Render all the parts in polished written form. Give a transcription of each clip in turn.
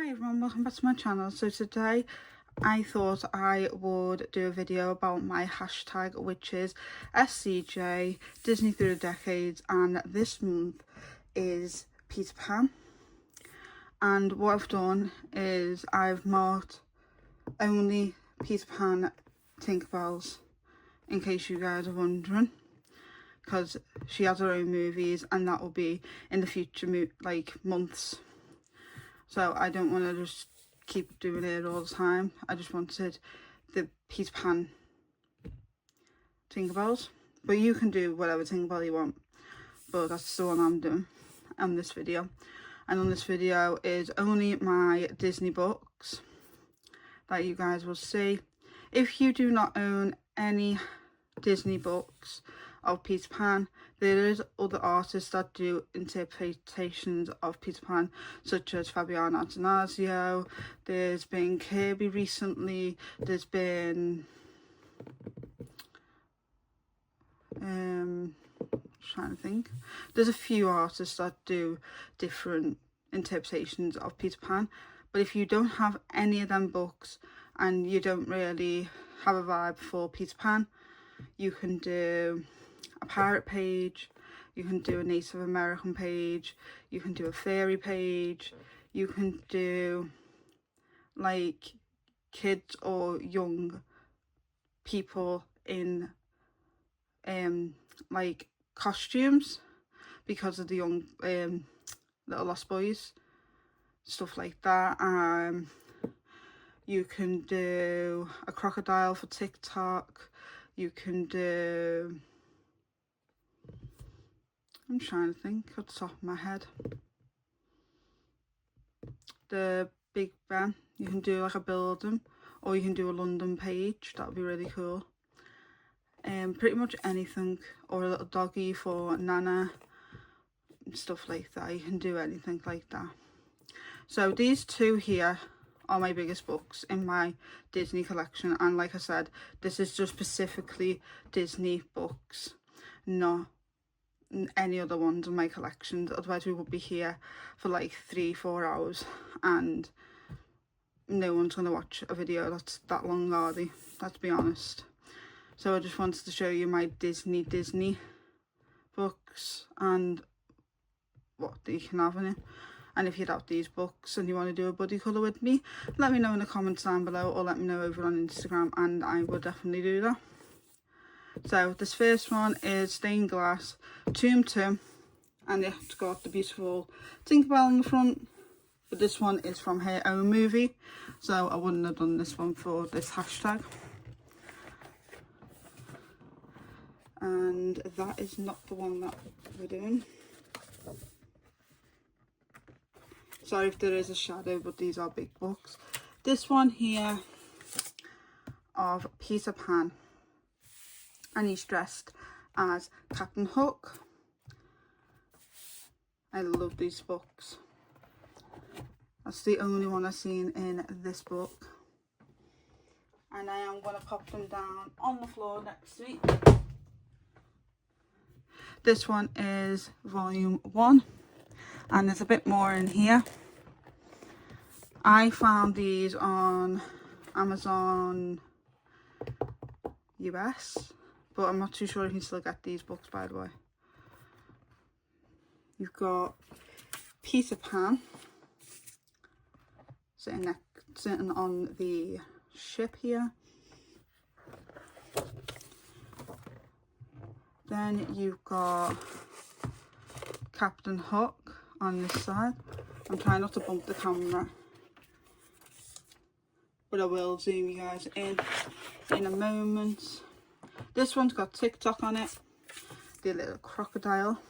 Hi everyone, welcome back to my channel. So today I thought I would do a video about my hashtag, which is SCJ Disney Through the Decades, and this month is Peter Pan. And what I've done is I've marked only Peter Pan Tinkerbells, in case you guys are wondering, because she has her own movies and that will be in the future months. So I don't want to just keep doing it all the time. I just wanted the Peter Pan Tinkerbells. But you can do whatever Tinkerbell you want. But that's the one I'm doing on this video. And on this video is only my Disney books that you guys will see. If you do not own any Disney books of Peter Pan, there is other artists that do interpretations of Peter Pan, such as Fabiano Antonazio. There's been Kirby recently. There's been trying to think. There's a few artists that do different interpretations of Peter Pan. But if you don't have any of them books and you don't really have a vibe for Peter Pan, you can do a pirate page, you can do a Native American page, you can do a fairy page, you can do like kids or young people in like costumes because of the young little Lost Boys, stuff like that. You can do a crocodile for TikTok. You can do, I'm trying to think off the top of my head, the Big Ben. You can do like a building, or you can do a London page. That would be really cool. Pretty much anything, or a little doggy for Nana, stuff like that. You can do anything like that. So these two here are my biggest books in my Disney collection, and like I said, this is just specifically Disney books, not any other ones in my collections. Otherwise we would be here for like 3-4 hours and no one's going to watch a video that's that long, are they? Let's be honest. So I just wanted to show you my Disney books and what you can have in it. And if you'd have these books and you want to do a buddy colour with me, let me know in the comments down below, or let me know over on Instagram, and I will definitely do that. So this first one is Stained Glass Tomb, and it's got the beautiful Tinkerbell on the front. But this one is from her own movie, so I wouldn't have done this one for this hashtag. And that is not the one that we're doing. Sorry if there is a shadow, but these are big books. This one here of Peter Pan, and he's dressed as Captain Hook. I love these books. That's the only one I've seen in this book. And I am going to pop them down on the floor next to me. This one is volume 1, and there's a bit more in here. I found these on Amazon US, but I'm not too sure if you still get these books, by the way. You've got Peter Pan sitting on the ship here. Then you've got Captain Hook on this side. I'm trying not to bump the camera, but I will zoom you guys in a moment. This one's got TikTok on it, the little crocodile.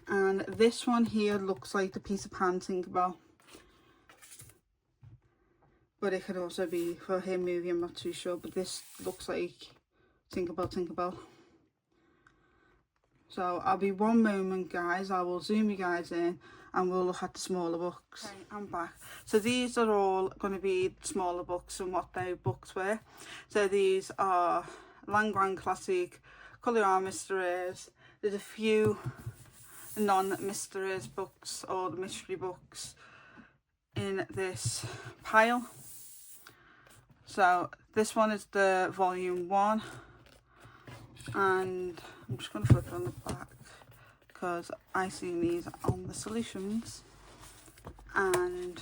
And this one here looks like the Peter Pan Tinkerbell, but it could also be for her movie, I'm not too sure. But this looks like Tinkerbell. So I'll be one moment, guys. I will zoom you guys in and we'll look at the smaller books. Okay, I'm back. So these are all going to be smaller books and what their books were. So these are Land Grant Classic, Colour Mysteries. There's a few non-mysteries books or the mystery books in this pile. So this one is the volume 1, and I'm just going to flip it on the back because I seen these on the solutions. And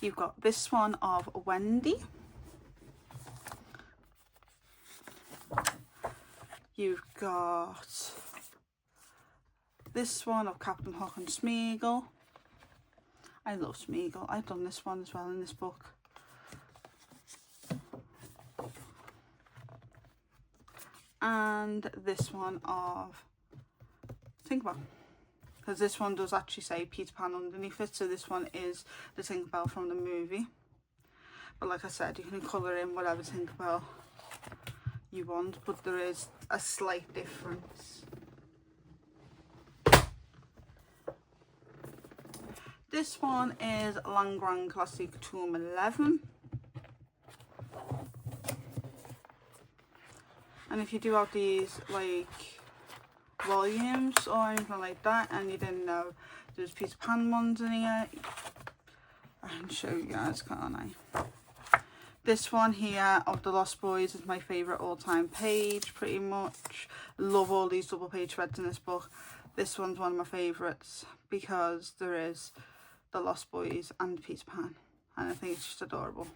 you've got this one of Wendy. You've got this one of Captain Hook and Smeagol. I love Smeagol. I've done this one as well in this book. And this one of Tinkerbell, because this one does actually say Peter Pan underneath it, so this one is the Tinkerbell from the movie. But like I said, you can colour in whatever Tinkerbell you want, but there is a slight difference. This one is Langrand Classic Tome 11. And if you do have these like volumes or anything like that and you didn't know there's Peter Pan ones in here, I can show you guys, can't I? This one here of The Lost Boys is my favourite all-time page, pretty much. Love all these double page threads in this book. This one's one of my favourites because there is The Lost Boys and Peter Pan, and I think it's just adorable.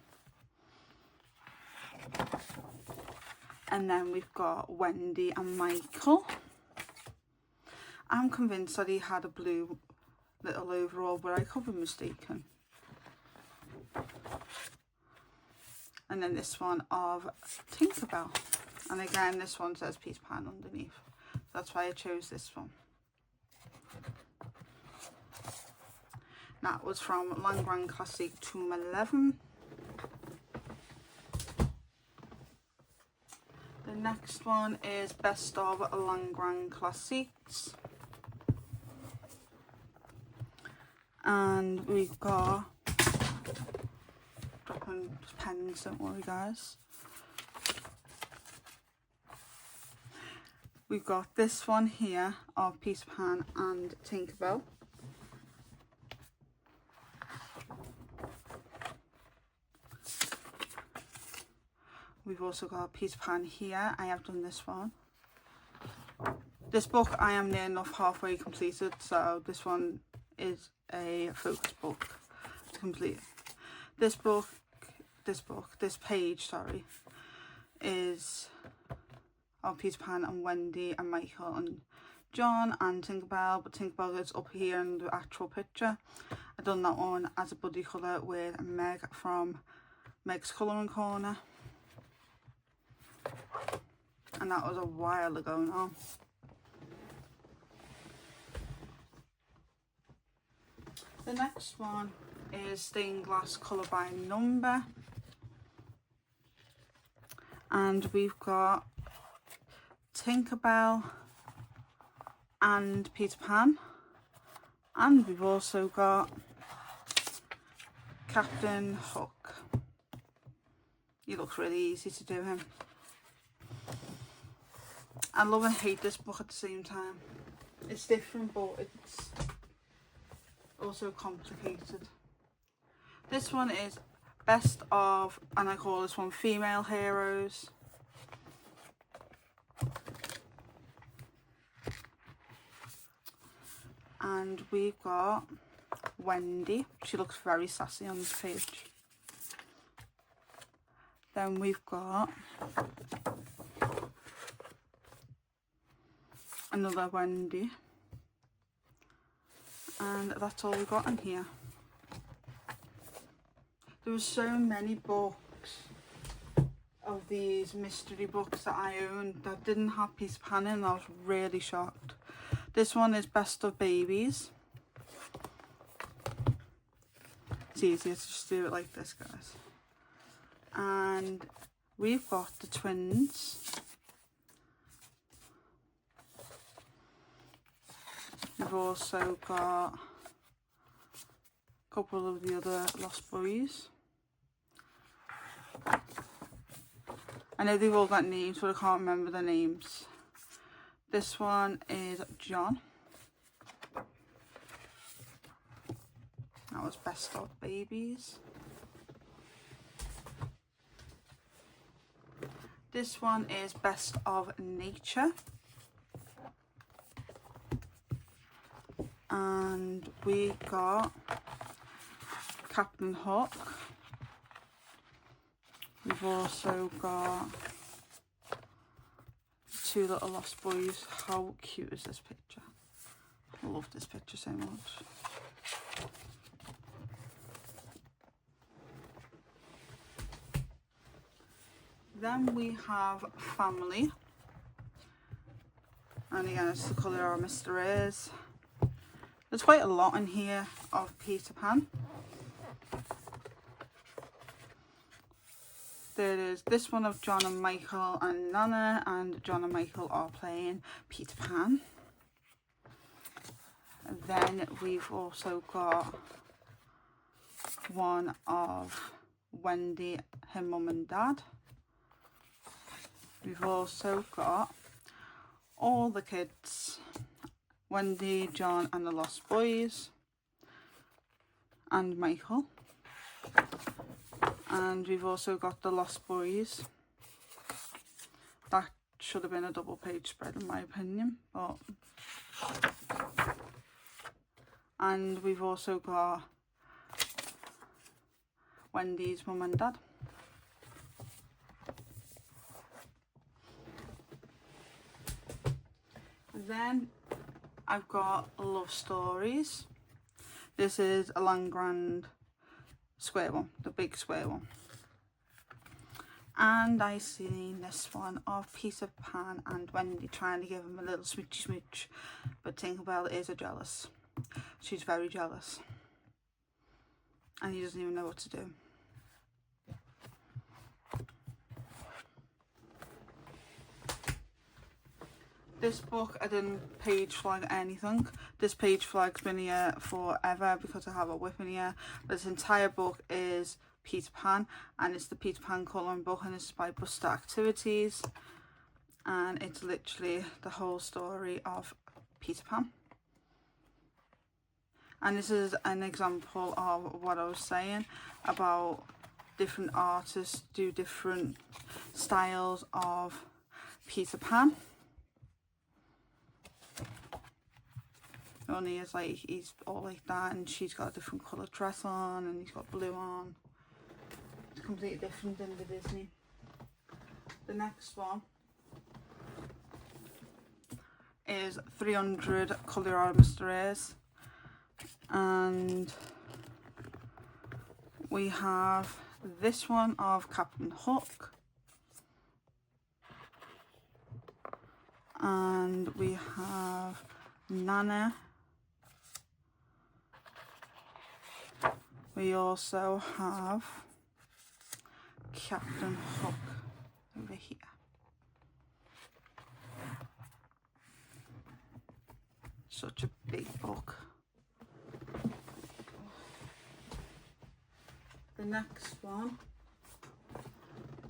And then we've got Wendy and Michael. I'm convinced that he had a blue little overall, but I could be mistaken. And then this one of Tinkerbell. And again, this one says Peter Pan underneath. That's why I chose this one. That was from Langrand Classic Tome 11. The next one is Best of Langrand Classics. And we've got, dropping pens, don't worry guys. We've got this one here of Peter Pan and Tinkerbell. We've also got Peter Pan here. I have done this one. This book I am near enough halfway completed, so this one is a focus book to complete. This page, sorry, is of Peter Pan and Wendy and Michael and John and Tinkerbell, but Tinkerbell is up here in the actual picture. I've done that one as a buddy colour with Meg from Meg's Colouring Corner. And that was a while ago now. The next one is Stained Glass Colour by Number. And we've got Tinkerbell and Peter Pan. And we've also got Captain Hook. He looks really easy to do him. I love and hate this book at the same time. It's different, but it's also complicated. This one is Best of, and I call this one Female Heroes. And we've got Wendy. She looks very sassy on this page. Then we've got another Wendy, and that's all we got in here. There were so many books of these mystery books that I owned that didn't have Peter Pan in. I was really shocked. This one is Best of Babies. It's easier to just do it like this, guys. And we've got the twins. We've also got a couple of the other Lost Boys. I know they've all got names, but I can't remember their names. This one is John. That was Best of Babies. This one is Best of Nature. And we got Captain Hook. We've also got Two Little Lost Boys. How cute is this picture? I love this picture so much. Then we have Family. And again, it's the colour our Mr. is. There's quite a lot in here of Peter Pan. There is this one of John and Michael and Nana, and John and Michael are playing Peter Pan. And then we've also got one of Wendy, her mum and dad. We've also got all the kids, Wendy, John and the Lost Boys, and Michael. And we've also got the Lost Boys. That should have been a double page spread in my opinion, but... And we've also got Wendy's mum and dad. Then I've got Love Stories. This is a Langrand square one, the big square one. And I seen this one of Peter Pan and Wendy trying to give him a little smoochy smooch, but Tinkerbell is jealous. She's very jealous, and he doesn't even know what to do. This book, I didn't page flag anything. This page flag's been here forever because I have a whip in here. But this entire book is Peter Pan, and it's the Peter Pan colouring book, and it's by Buster Activities. And it's literally the whole story of Peter Pan. And this is an example of what I was saying about different artists do different styles of Peter Pan. Only is like he's all like that, and she's got a different colour dress on, and he's got blue on. It's completely different than the Disney. The next one is 300 Colour Our Mr. Is, and we have this one of Captain Hook, and we have Nana. We also have Captain Hook over here. Such a big book. The next one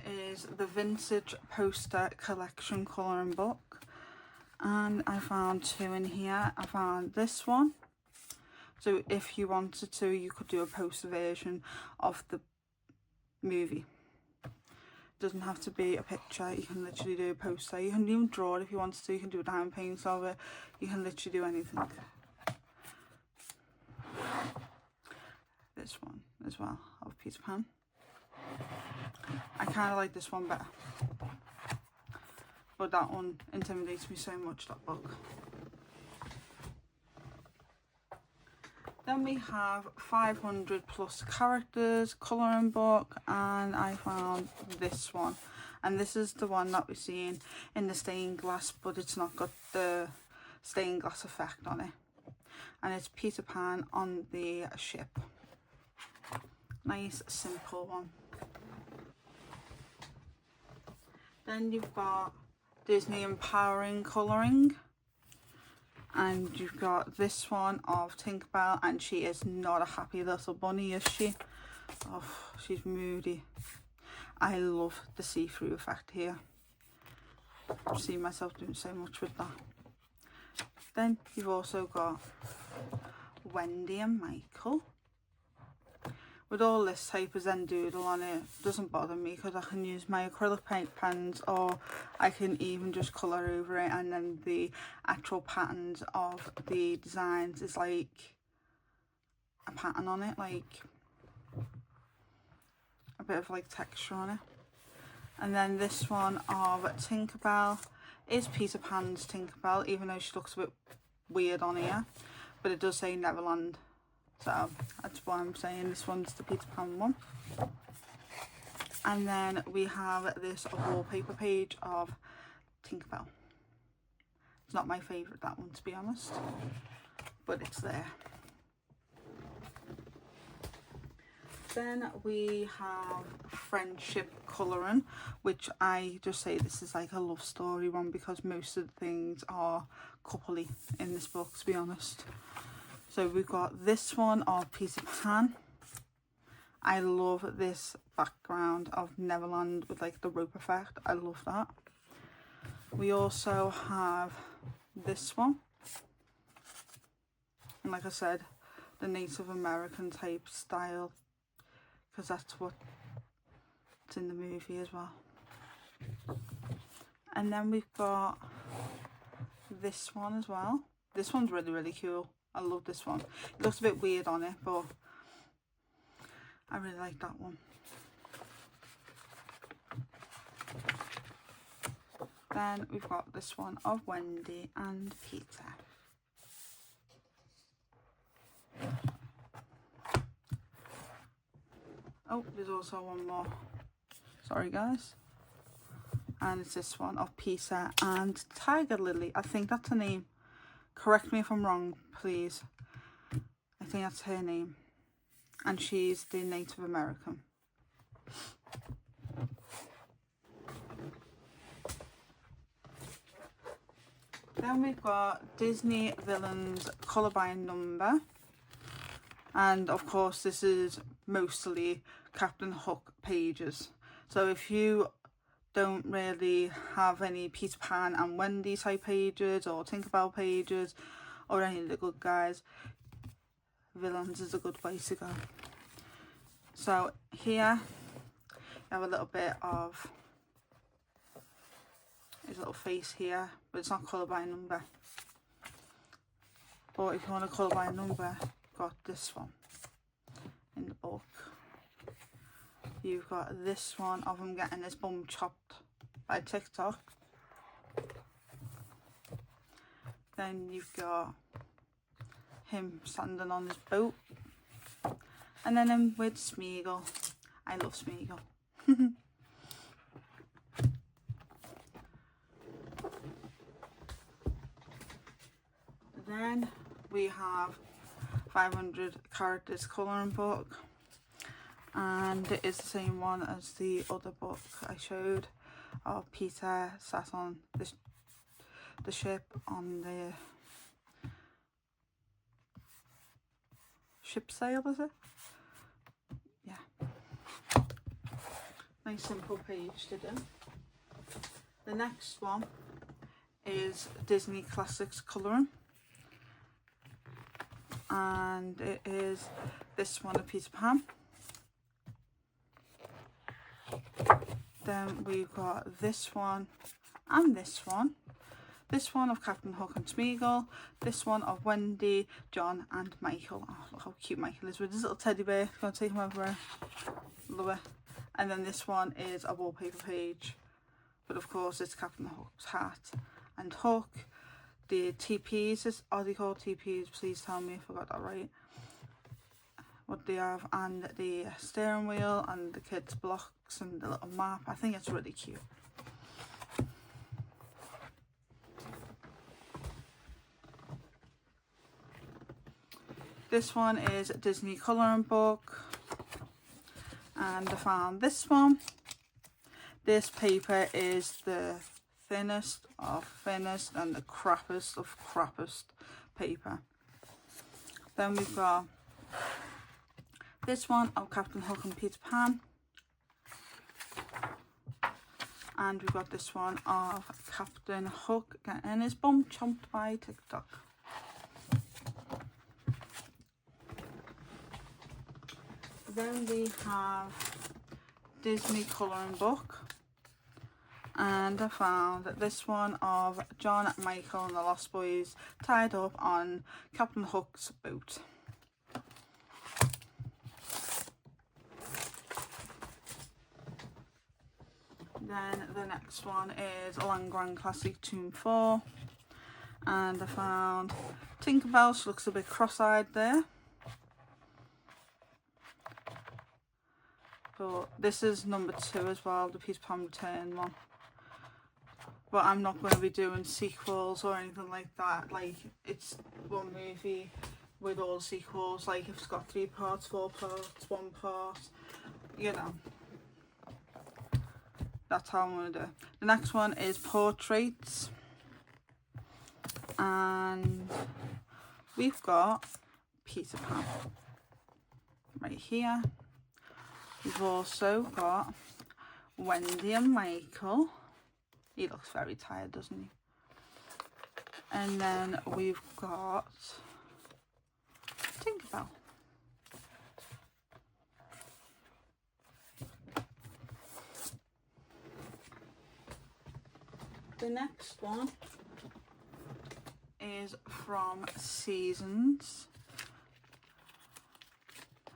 is the Vintage Poster Collection colouring book, and I found two in here. I found this one. So if you wanted to, you could do a poster version of the movie. It doesn't have to be a picture, you can literally do a poster. You can even draw it if you wanted to, you can do a diamond paint of it, you can literally do anything. This one as well, of Peter Pan. I kind of like this one better, but that one intimidates me so much, that book. Then we have 500 plus characters colouring book, and I found this one, and this is the one that we're seeing in the stained glass, but it's not got the stained glass effect on it, and it's Peter Pan on the ship. Nice simple one. Then you've got Disney Empowering Colouring. And you've got this one of Tinkerbell, and she is not a happy little bunny, is she? Oh, she's moody. I love the see-through effect here. see myself doing so much with that. Then you've also got Wendy and Michael. With all this type of Zen doodle on it, doesn't bother me because I can use my acrylic paint pens, or I can even just colour over it, and then the actual patterns of the designs is like a pattern on it, like a bit of like texture on it. And then this one of Tinkerbell is Peter Pan's Tinkerbell, even though she looks a bit weird on here, but it does say Neverland. So that's why I'm saying this one's the Peter Pan one. And then we have this wallpaper page of Tinkerbell. It's not my favourite, that one, to be honest, but it's there. Then we have Friendship Colouring, which I just say this is like a love story one because most of the things are coupley in this book, to be honest. So we've got this one of Peter Pan. I love this background of Neverland with like the rope effect. I love that. We also have this one. And like I said, the Native American type style, because that's what's in the movie as well. And then we've got this one as well. This one's really, really cool. I love this one. It looks a bit weird on it, but I really like that one. Then we've got this one of Wendy and Peter. Oh, there's also one more. Sorry guys. And it's this one of Peter and Tiger Lily. I think that's her name. Correct me if I'm wrong, please. I think that's her name. And she's the Native American. Then we've got Disney Villains Colour by Number. And of course this is mostly Captain Hook pages. So if you don't really have any Peter Pan and Wendy type pages or Tinkerbell pages or any of the good guys, Villains is a good way to go. So here you have a little bit of his little face here, but it's not colour by number. But if you want to colour by number, you've got this one in the book. You've got this one of him getting his bum chopped by TikTok. Then you've got him standing on his boat. And then him with Smeagol. I love Smeagol. Then we have 500 characters colouring book. And it is the same one as the other book I showed of Peter sat on the ship on the ship sail, is it? Yeah. Nice simple page to do. The next one is Disney Classics Colouring. And it is this one of Peter Pan. Then we've got this one and this one. This one of Captain Hook and Smeagol. This one of Wendy, John and Michael. Oh, look how cute Michael is with his little teddy bear. Gonna take him over. Love it. And then this one is a wallpaper page. But of course it's Captain Hook's hat and Hook. The TPs, are they called TPs? Please tell me if I got that right. What they have, and the steering wheel and the kids' blocks and the little map. I think it's really cute. This one is Disney Colouring Book, and I found this one. This paper is the thinnest of thinnest and the crappest of crappest paper. Then we've got this one of Captain Hook and Peter Pan. And we've got this one of Captain Hook getting his bum chomped by TikTok. Then we have Disney colouring book, and I found this one of John, Michael and the Lost Boys tied up on Captain Hook's boat. Then the next one is Land Grant Classic Tomb 4, and I found Tinkerbell. She looks a bit cross-eyed there. But this is number 2 as well, the Peter Pan Return one. But I'm not going to be doing sequels or anything like that. Like, it's one movie with all the sequels. Like, if it's got 3 parts, 4 parts, 1 part, you know. That's how I'm going to do it. The next one is Portraits. And we've got Peter Pan right here. We've also got Wendy and Michael. He looks very tired, doesn't he? And then we've got Tinkerbell. The next one is from Seasons.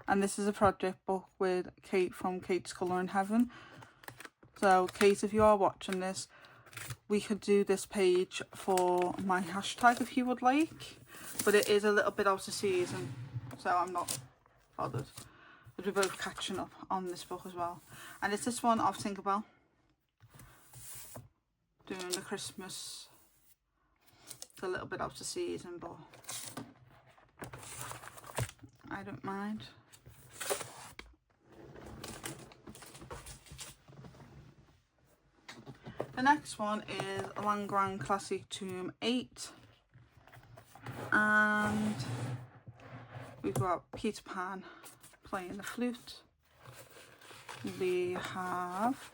And this is a project book with Kate from Kate's Colouring Heaven. So Kate, if you are watching this, we could do this page for my hashtag if you would like. But it is a little bit out of season, so I'm not bothered. But we're both catching up on this book as well. And it's this one of Tinkerbell doing the Christmas. It's a little bit out of season, but I don't mind. The next one is Land Grant Classic Tomb 8. And we've got Peter Pan playing the flute. We have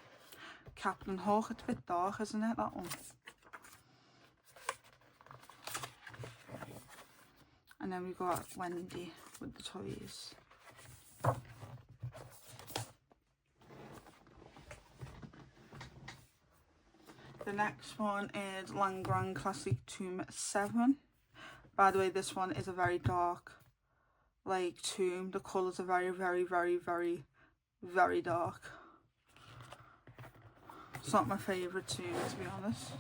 Captain Hook. It's a bit dark, isn't it, that one? And then we've got Wendy with the toys. The next one is Land Grant Classic Tomb 7. By the way, this one is a very dark, like, tomb. The colours are very, very, very, very, very dark. It's not my favourite tomb, to be honest.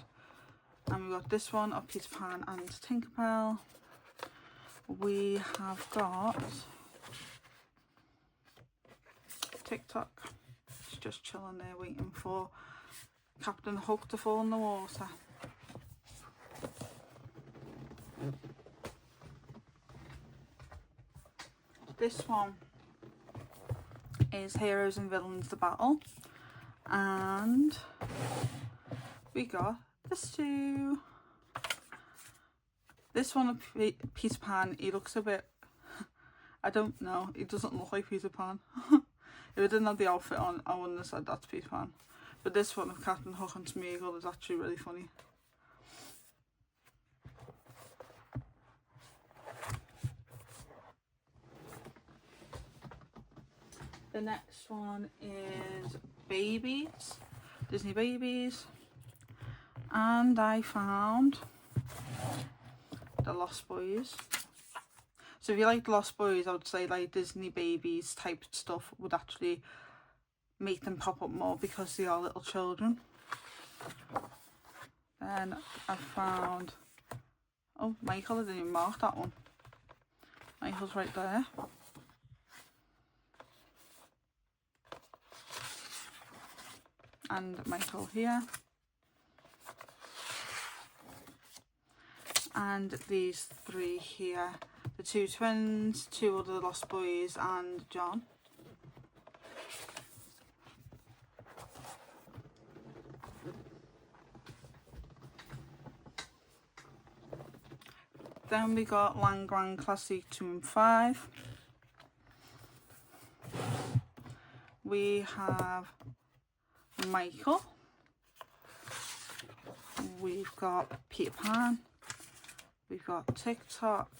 And we've got this one of Peter Pan and Tinkerbell. We have got TikTok. She's just chilling there waiting for Captain Hook to fall in the water. This one is Heroes and Villains The Battle. And we got this two. This one of Peter Pan, he looks a bit, I don't know, he doesn't look like Peter Pan. If I didn't have the outfit on, I wouldn't have said that's Peter Pan. But this one of Captain Hook and Smeagol is actually really funny. The next one is Babies, Disney Babies. And I found the Lost Boys. So if you like the Lost Boys, I would say like Disney Babies type stuff would actually make them pop up more because they are little children. Then I found, oh, Michael, I didn't even mark that one. Michael's right there. And Michael here. And these three here, the two twins, two other Lost Boys and John. Then we got Land Grant Classic Tomb 5. We have Michael we've got Peter Pan, we've got TikTok,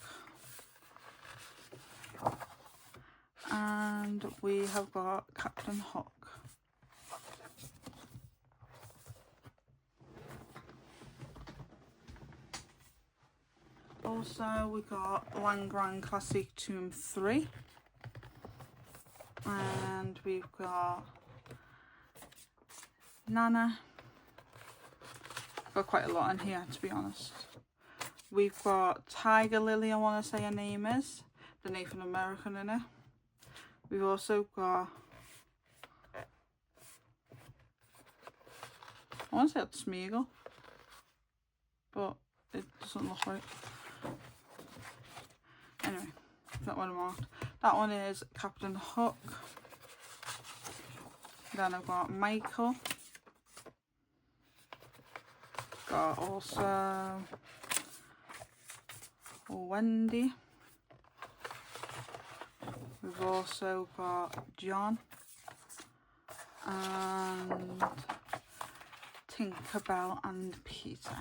and we have got Captain Hook. Also, we got Langrand Classic Tomb 3, and we've got Nana. Got quite a lot in here, to be honest. We've got Tiger Lily, I want to say her name is, the Nathan American in it. We've also got, I want to say it's Smeagol, but it doesn't look right. Anyway, that one marked. That one is Captain Hook. Then I've got Michael. Got also Wendy. We've also got John and Tinkerbell and Peter.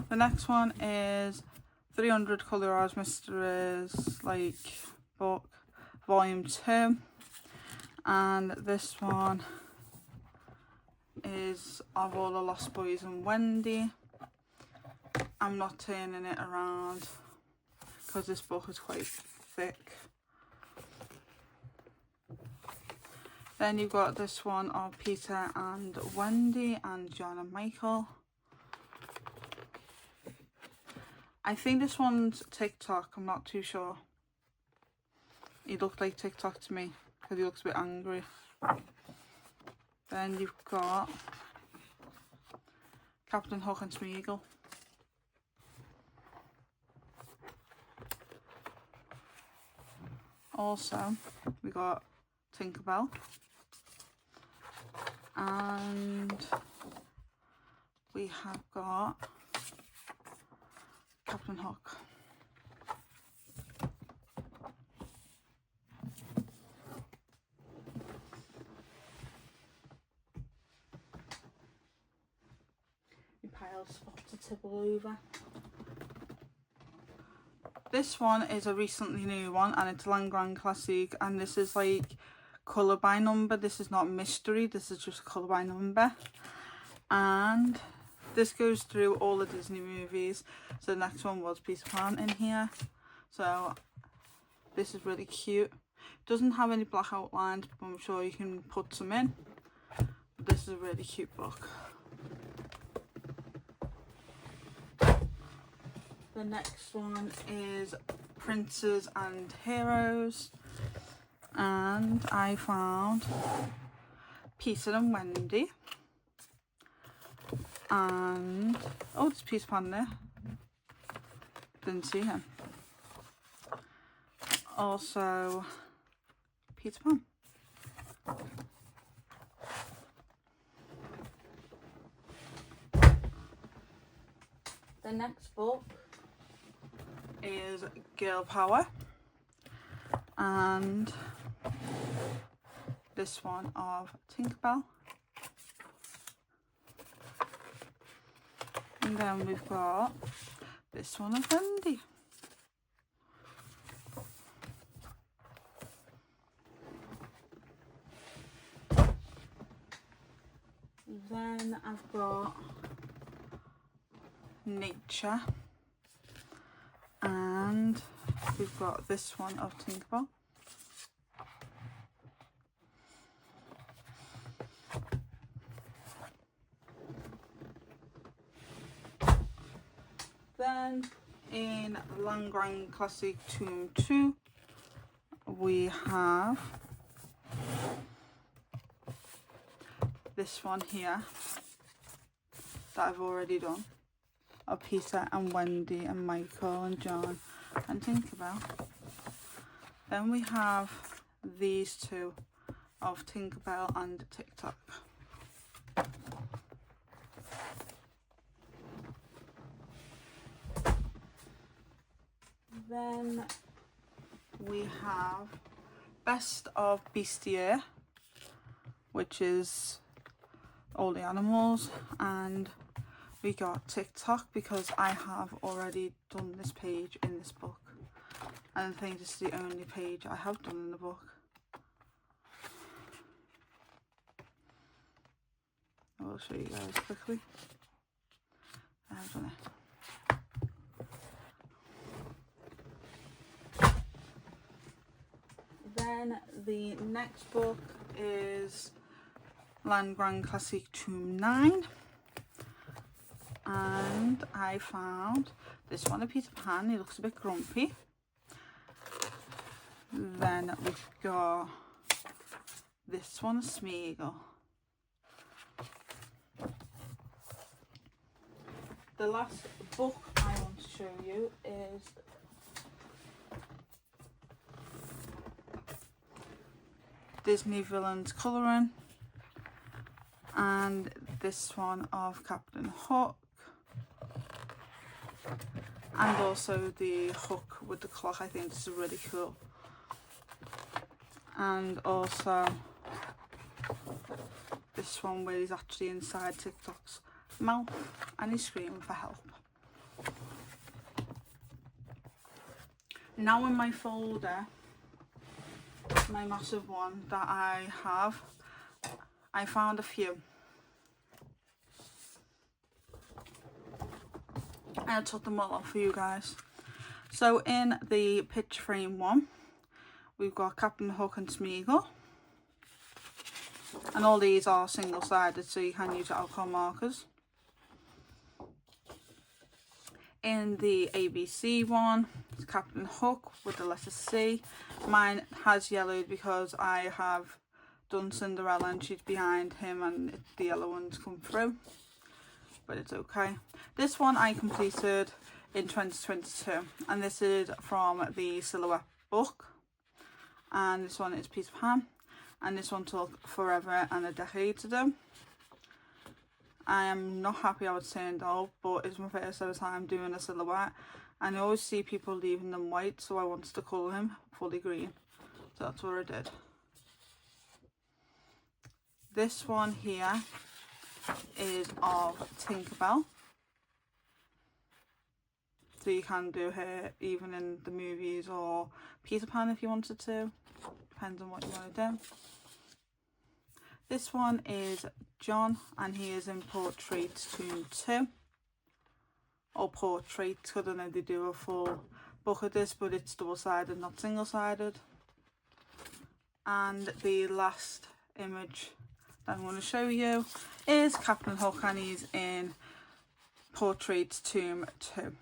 The next one is 300 Colour Ours Mysteries like book, volume 2, and this one is of all the Lost Boys and Wendy. I'm not turning it around because this book is quite thick. Then you've got this one of Peter and Wendy and John and Michael. I think this one's TikTok, I'm not too sure. He looked like TikTok to me because he looks a bit angry. Then you've got Captain Hook and Smeagol. Also, we got Tinkerbell. And we have got Captain Hook. Your pile's about to topple over. This one is a recently new one and it's Langrand Classic, and this is like colour by number. This is not mystery, this is just colour by number. And this goes through all the Disney movies. So the next one was Peter Pan in here. So this is really cute. Doesn't have any black outlines, but I'm sure you can put some in. This is a really cute book. The next one is Princes and Heroes. And I found Peter and Wendy. And oh, there's Peter Pan there. Didn't see him. Also, Peter Pan. The next book is Girl Power, and this one of Tinkerbell. And then we've got this one of Wendy. Then I've got Nature, and we've got this one of Tinkerbell. Then in Langrand Classic Tomb 2 we have this one here that I've already done, of Peter and Wendy and Michael and John and Tinkerbell. Then we have these two of Tinkerbell and TikTok. Then we have Best of Bestiaire, which is all the animals, and we got TikTok because I have already done this page in this book, and I think this is the only page I have done in the book. I will show you guys quickly. I've done it. Then the next book is Land Grant Classic Tome 9, and I found this one, a Peter Pan. He looks a bit grumpy. Then we've got this one, a Smeagol. The last book I want to show you is Disney Villains Colouring, and this one of Captain Hook, and also the hook with the clock. I think this is really cool. And also this one where he's actually inside TikTok's mouth and he's screaming for help. Now in my folder, my massive one that I have, I found a few. I took them all off for you guys. So in the picture frame one, we've got Captain Hook and Smeagol. And all these are single-sided, so you can use alcohol markers. In the ABC one, it's Captain Hook with the letter C. Mine has yellowed because I have done Cinderella and she's behind him and the yellow ones come through. But it's okay. This one I completed in 2022, and this is from the Silhouette book. And this one is Peter Pan, and this one took forever and a decade to do. I am not happy how it's turned out, but it's my first ever time doing a silhouette, and I always see people leaving them white, so I wanted to colour him fully green, so that's what I did. This one here is of Tinkerbell, so you can do her even in the movies or Peter Pan if you wanted to, depends on what you want to do. This one is John, and he is in Portrait Tome 2, or Portrait, I don't know, they do a full book of this, but it's double-sided, not single-sided. And the last image that I'm going to show you is Captain Hook, and he's in Portrait Tome 2.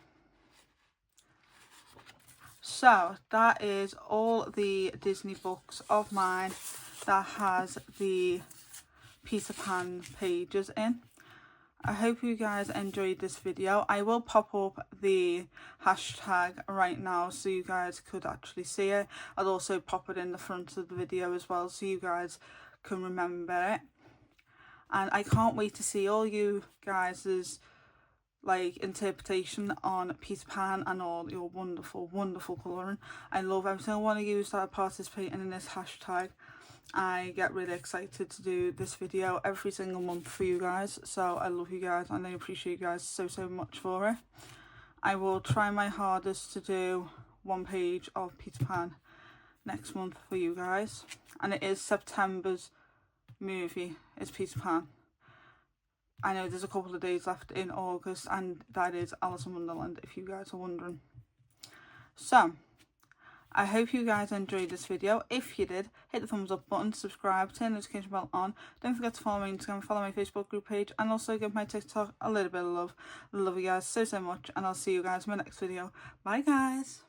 So that is all the Disney books of mine that has the Peter Pan pages in. I hope you guys enjoyed this video. I will pop up the hashtag right now so you guys could actually see it. I'll also pop it in the front of the video as well so you guys can remember it. And I can't wait to see all you guys' like interpretation on Peter Pan and all your wonderful colouring. I love every single one of you that are participating in this hashtag. I get really excited to do this video every single month for you guys, so I love you guys and I appreciate you guys so much for it. I will try my hardest to do one page of Peter Pan next month for you guys, and it is September's movie, is Peter Pan. I know there's a couple of days left in August, and that is Alice in Wonderland, if you guys are wondering. So I hope you guys enjoyed this video. If you did, hit the thumbs up button, subscribe, turn the notification bell on. Don't forget to follow my Instagram, follow my Facebook group page, and also give my TikTok a little bit of love. I love you guys so much, and I'll see you guys in my next video. Bye guys.